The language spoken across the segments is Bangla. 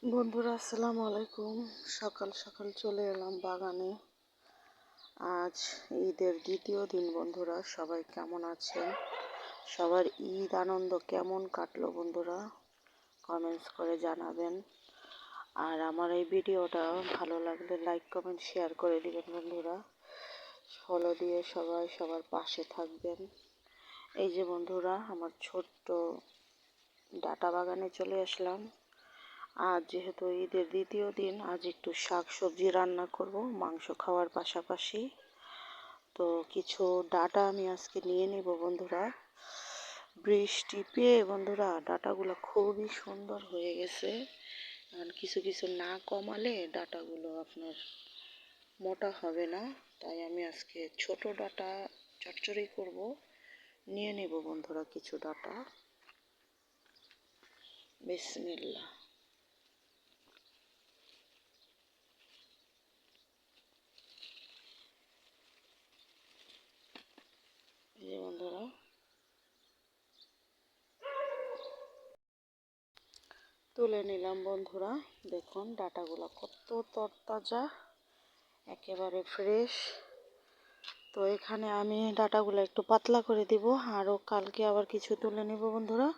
বন্ধুরা আসসালামু আলাইকুম। সকাল সকাল চলে এলাম বাগানে। আজ ঈদের দ্বিতীয় দিন। বন্ধুরা সবাই কেমন আছেন? সবার ঈদ আনন্দ কেমন কাটলো বন্ধুরা? কমেন্টস করে জানাবেন। আর আমার এই ভিডিওটা ভালো লাগলে লাইক কমেন্ট শেয়ার করে দিবেন বন্ধুরা। ফলো দিয়ে সবাই সবার পাশে থাকবেন। এই যে বন্ধুরা আমার ছোট্ট ডাটা বাগানে চলে আসলাম। আজ যেহেতু ঈদের দ্বিতীয় দিন, আজ একটু শাক সবজি রান্না করব মাংস খাওয়ার পাশাপাশি। তো কিছু ডাটা আমি আজকে নিয়ে নেব বন্ধুরা। বৃষ্টি পেয়ে বন্ধুরা ডাটাগুলো খুবই সুন্দর হয়ে গেছে। আর কিছু কিছু না কমালে ডাটাগুলো আপনার মোটা হবে না, তাই আমি আজকে ছোট ডাটা চচ্চড়ি করব। নিয়ে নেব বন্ধুরা কিছু ডাটা। বিসমিল্লাহ। এই যে বন্ধুরা তুলে নিলাম বন্ধুরা। দেখুন ডাটাগুলো কত তরতাজা, একেবারে ফ্রেশ। তো এখানে আমি ডাটাগুলো একটু পাতলা করে দিব, আরও কালকে আবার কিছু তুলে নেব বন্ধুরা।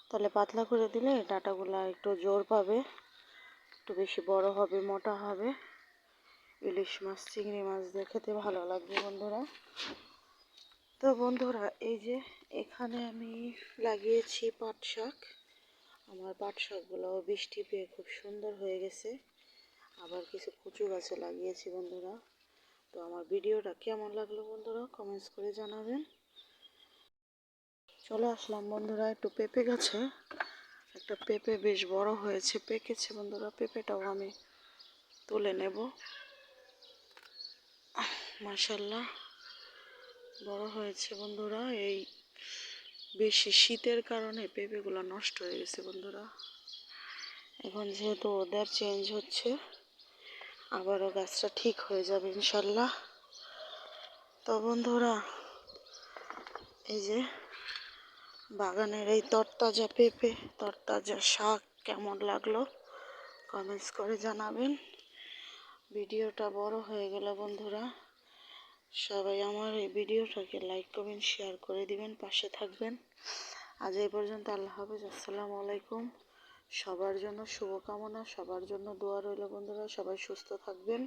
তাহলে পাতলা করে দিলে ডাটাগুলো একটু জোর পাবে, একটু বেশি বড় হবে, মোটা হবে। ইলিশ মাছ চিংড়ি মাছ দিয়ে খেতে ভালো লাগবে বন্ধুরা। তো বন্ধুরা এই যে এখানে আমি লাগিয়েছি পাট শাক। আমার পাট শাকগুলো বৃষ্টি পেয়ে খুব সুন্দর হয়ে গেছে। আবার কিছু কচু গাছে লাগিয়েছি বন্ধুরা। তো আমার ভিডিওটা কেমন লাগলো বন্ধুরা কমেন্টস করে জানাবেন। চলে আসলাম বন্ধুরা একটু পেঁপে গাছে। একটা পেঁপে বেশ বড় হয়েছে, পেকেছে বন্ধুরা। পেঁপেটাও আমি তুলে নেব। মাশাআল্লাহ বড় হয়েছে বন্ধুরা। এই বেশি শীতের কারণে পেঁপেগুলো নষ্ট হয়ে গেছে বন্ধুরা। এখন যেহেতু ওয়েদার চেঞ্জ হচ্ছে, আবারও গাছটা ঠিক হয়ে যাবে ইনশাল্লাহ। তো বন্ধুরা এই যে বাগানের এই তরতাজা পেঁপে, তরতাজা শাক কেমন লাগলো কমেন্টস করে জানাবেন। ভিডিওটা বড় হয়ে গেল বন্ধুরা। সবাই আমার এই ভিডিওটাকে লাইক কমেন্ট শেয়ার করে দিবেন, পাশে থাকবেন। আজ এই পর্যন্ত। আল্লাহ হাফেজ। আসসালামু আলাইকুম। সবার জন্য শুভকামনা, সবার জন্য দোয়া রইল বন্ধুরা। সবাই সুস্থ থাকবেন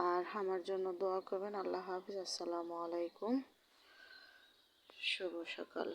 আর আমার জন্য দোয়া করবেন। আল্লাহ হাফেজ। আসসালামু আলাইকুম। শুভ সকাল।